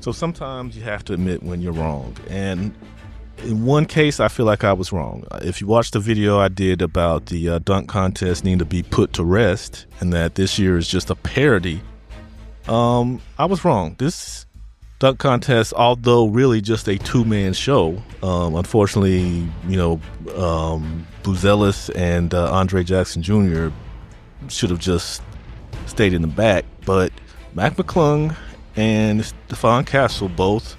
So sometimes you have to admit when you're wrong. And in one case, I feel like I was wrong. If you watch the video I did about the dunk contest needing to be put to rest and that this year is just a parody, I was wrong. This dunk contest, although really just a two-man show, unfortunately, Buzelis and Andre Jackson Jr. should have just stayed in the back. But Mac McClung and Stephon Castle both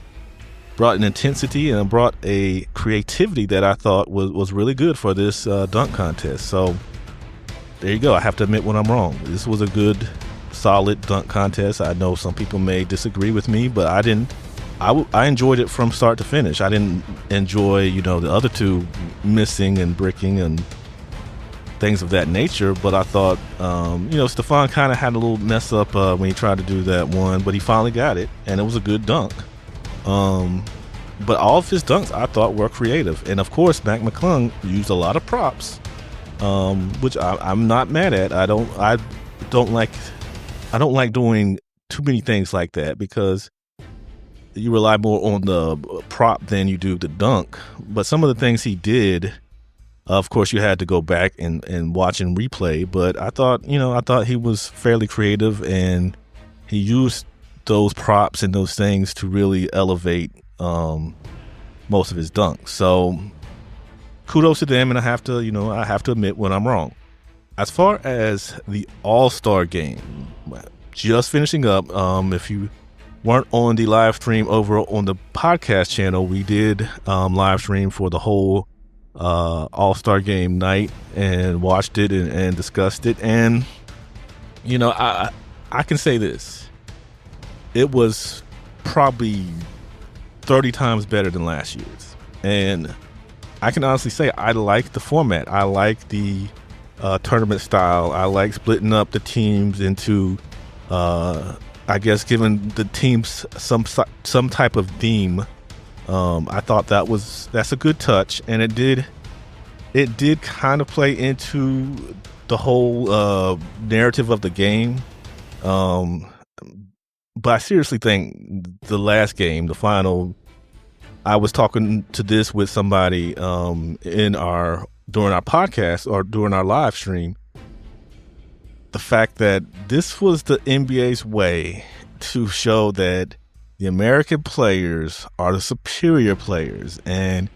brought an intensity and brought a creativity that I thought was really good for this dunk contest. So there you go. I have to admit when I'm wrong. This was a good, solid dunk contest. I know some people may disagree with me, but I didn't. I enjoyed it from start to finish. I didn't enjoy, the other two missing and bricking and things of that nature, but I thought, Stephon kind of had a little mess up when he tried to do that one, but he finally got it, and it was a good dunk. But all of his dunks I thought were creative, and of course, Mac McClung used a lot of props, which I'm not mad at. I don't like doing too many things like that because you rely more on the prop than you do the dunk. But some of the things he did, of course, you had to go back and watch and replay, but I thought he was fairly creative, and he used those props and those things to really elevate most of his dunks. So kudos to them, and I have to admit when I'm wrong. As far as the All-Star game, just finishing up, if you weren't on the live stream over on the podcast channel, we did live stream for the whole All-Star game night and watched it and discussed it. And I can say this, it was probably 30 times better than last year's, and I can honestly say I like the format. I like the tournament style. I like splitting up the teams into I guess giving the teams some type of theme. I thought that's a good touch, and it did kind of play into the whole narrative of the game. But I seriously think the last game, the final, I was talking to this with somebody during our podcast or during our live stream. The fact that this was the NBA's way to show that the American players are the superior players. And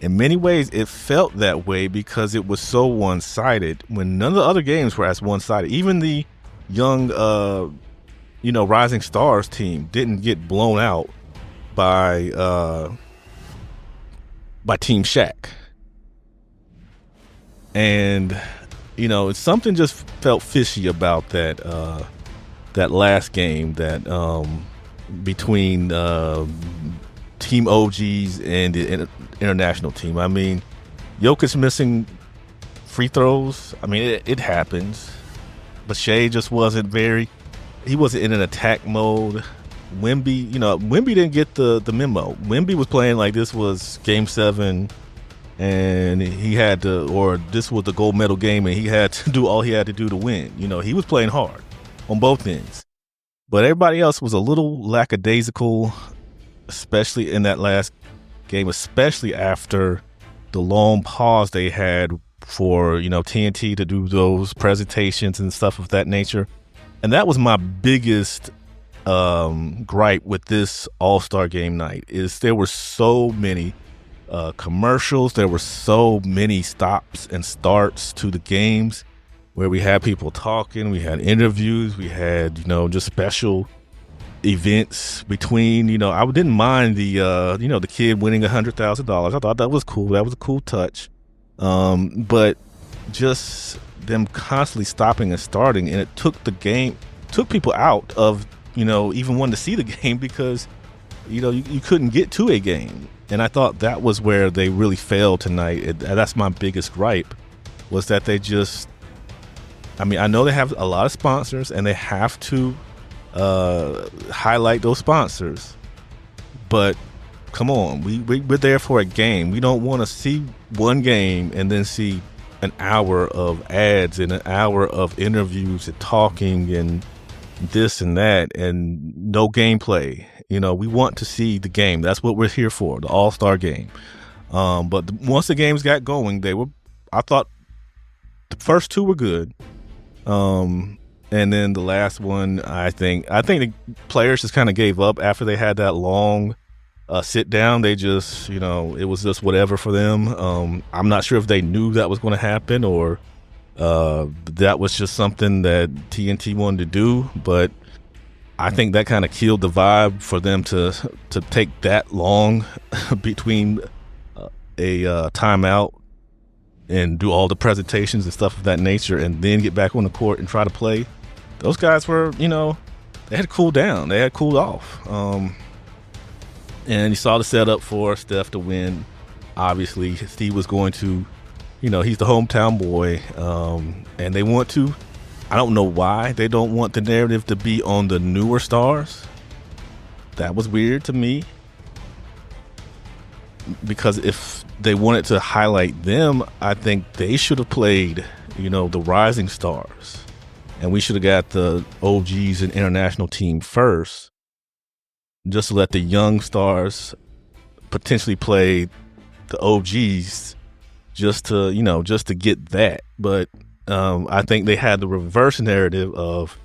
in many ways, it felt that way because it was so one-sided when none of the other games were as one-sided. Even the young, Rising Stars team didn't get blown out by Team Shaq. And something just felt fishy about that last game between Team OGs and the international team. I mean, Jokic missing free throws. I mean, it happens, but Shea just wasn't he wasn't in an attack mode. Wemby didn't get the memo. Wemby was playing like this was Game 7. And this was the gold medal game, and he had to do all he had to do to win. He was playing hard on both ends. But everybody else was a little lackadaisical, especially in that last game, especially after the long pause they had for, TNT to do those presentations and stuff of that nature. And that was my biggest gripe with this All-Star game night, is there were so many commercials. There were so many stops and starts to the games where we had people talking, we had interviews, we had, just special events between, I didn't mind the kid winning $100,000. I thought that was cool. That was a cool touch. But just them constantly stopping and starting, and it took people out of, even wanting to see the game because, you couldn't get to a game. And I thought that was where they really failed tonight. That's my biggest gripe, was that they just, I know they have a lot of sponsors and they have to highlight those sponsors, but come on, we're there for a game. We don't want to see one game and then see an hour of ads and an hour of interviews and talking and this and that, and no gameplay. We want to see the game. That's what we're here for, the All-Star game. But once the games got going, I thought the first two were good. And then the last one, I think the players just kind of gave up after they had that long sit down. They just, it was just whatever for them. I'm not sure if they knew that was going to happen or that was just something that TNT wanted to do, but I think that kind of killed the vibe for them to take that long between a timeout and do all the presentations and stuff of that nature and then get back on the court and try to play. Those guys were, they had cooled down. They had cooled off. And you saw the setup for Steph to win. Obviously, Steve was going to, he's the hometown boy. And they want to, I don't know why they don't want the narrative to be on the newer stars. That was weird to me. Because if they wanted to highlight them, I think they should have played, the rising stars. And we should have got the OGs and international team first, just to let the young stars potentially play the OGs just to get that. But I think they had the reverse narrative of,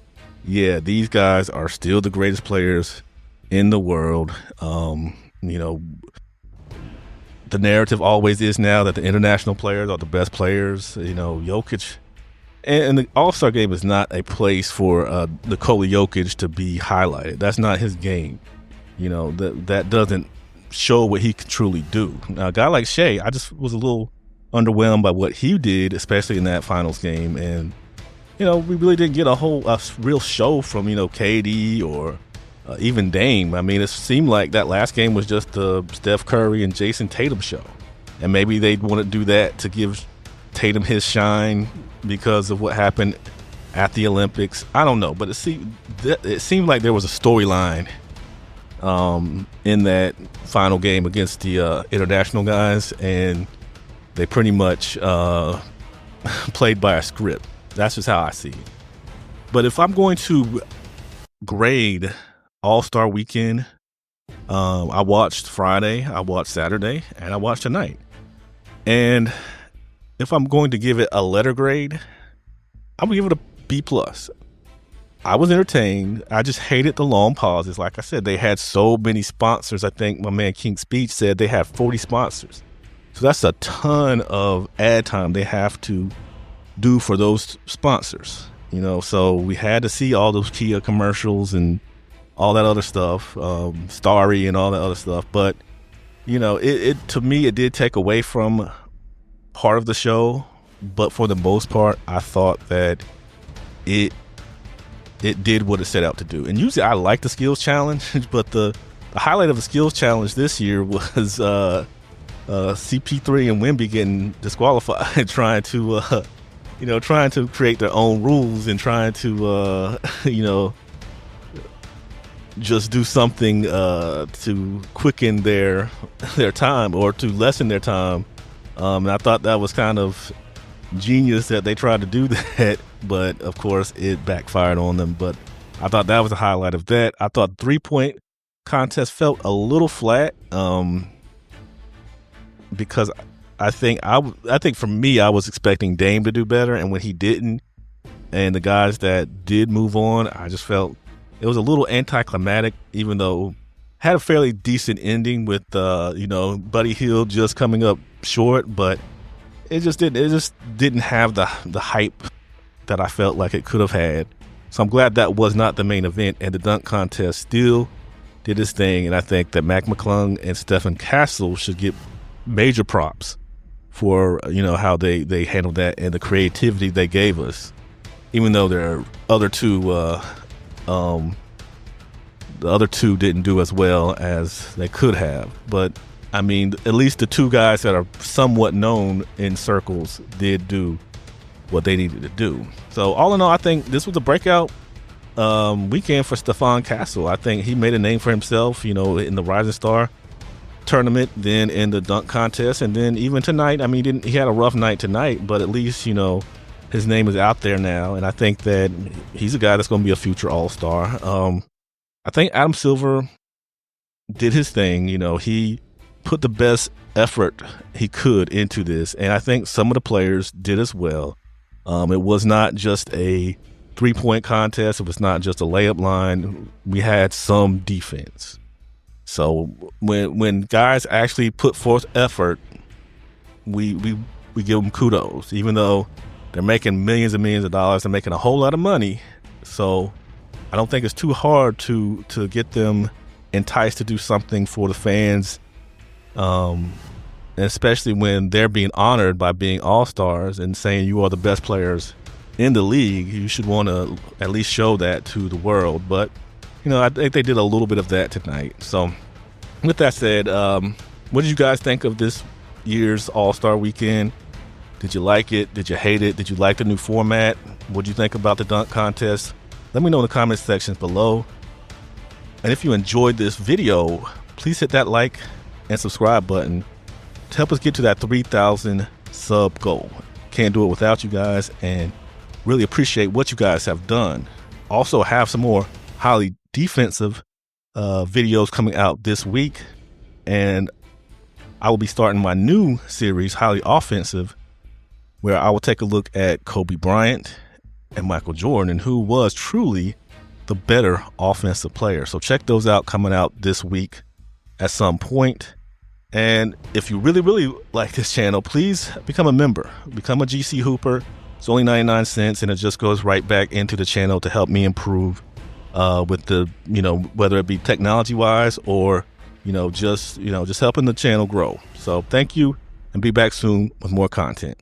yeah, these guys are still the greatest players in the world. The narrative always is now that the international players are the best players. Jokic, and the All-Star game is not a place for Nikola Jokic to be highlighted. That's not his game. That doesn't show what he can truly do. Now, a guy like Shea, I just was a little underwhelmed by what he did, especially in that finals game. And, we really didn't get a real show from, KD or even Dame. I mean, it seemed like that last game was just the Steph Curry and Jason Tatum show. And maybe they'd want to do that to give Tatum his shine because of what happened at the Olympics. I don't know, but it seemed like there was a storyline in that final game against the international guys, and they pretty much played by a script. That's just how I see it. But if I'm going to grade All-Star Weekend, I watched Friday, I watched Saturday, and I watched tonight. And if I'm going to give it a letter grade, I'm going to give it a B+. I was entertained. I just hated the long pauses. Like I said, they had so many sponsors. I think my man King Speech said they have 40 sponsors. So that's a ton of ad time they have to do for those sponsors. So we had to see all those Kia commercials and all that other stuff, Starry and all that other stuff. But, it to me, it did take away from part of the show. But for the most part, I thought that it did what it set out to do. And usually I like the skills challenge, but the highlight of the skills challenge this year was CP3 and Wemby getting disqualified, trying to create their own rules and trying to, just do something to quicken their time or to lessen their time. And I thought that was kind of genius that they tried to do that, but of course it backfired on them. But I thought that was a highlight of that. I thought 3-point contest felt a little flat because I think for me, I was expecting Dame to do better, and when he didn't, and the guys that did move on, I just felt it was a little anticlimactic, even though had a fairly decent ending with Buddy Hield just coming up short, but it just didn't have the hype that I felt like it could have had. So I'm glad that was not the main event, and the dunk contest still did its thing. And I think that Mac McClung and Stephen Castle should get major props for how they handled that and the creativity they gave us. Even though their other two, the other two didn't do as well as they could have, but I mean, at least the two guys that are somewhat known in circles did do what they needed to do. So all in all, I think this was a breakout weekend for Stephon Castle. I think he made a name for himself, in the Rising Star tournament, then in the dunk contest, and then even tonight. I mean, he had a rough night tonight, but at least, his name is out there now, and I think that he's a guy that's going to be a future All-Star. I think Adam Silver did his thing. He put the best effort he could into this, and I think some of the players did as well. It was not just a three-point contest. It was not just a layup line. We had some defense. So when guys actually put forth effort, we give them kudos, even though they're making millions and millions of dollars. They're making a whole lot of money. So I don't think it's too hard to get them enticed to do something for the fans, and especially when they're being honored by being all-stars and saying you are the best players in the league. You should want to at least show that to the world. But I think they did a little bit of that tonight. So with that said, what did you guys think of this year's All-Star Weekend? Did you like it? Did you hate it? Did you like the new format? What did you think about the dunk contest? Let me know in the comment sections below. And if you enjoyed this video, please hit that like and subscribe button to help us get to that 3,000 sub goal. Can't do it without you guys, and really appreciate what you guys have done. Also have some more highly defensive videos coming out this week, and I will be starting my new series, Highly Offensive, where I will take a look at Kobe Bryant and Michael Jordan, and who was truly the better offensive player. So check those out, coming out this week at some point. And if you really, really like this channel, please become a member. Become a GC Hooper. It's only 99 cents, and it just goes right back into the channel to help me improve with the, whether it be technology-wise or, just helping the channel grow. So thank you, and be back soon with more content.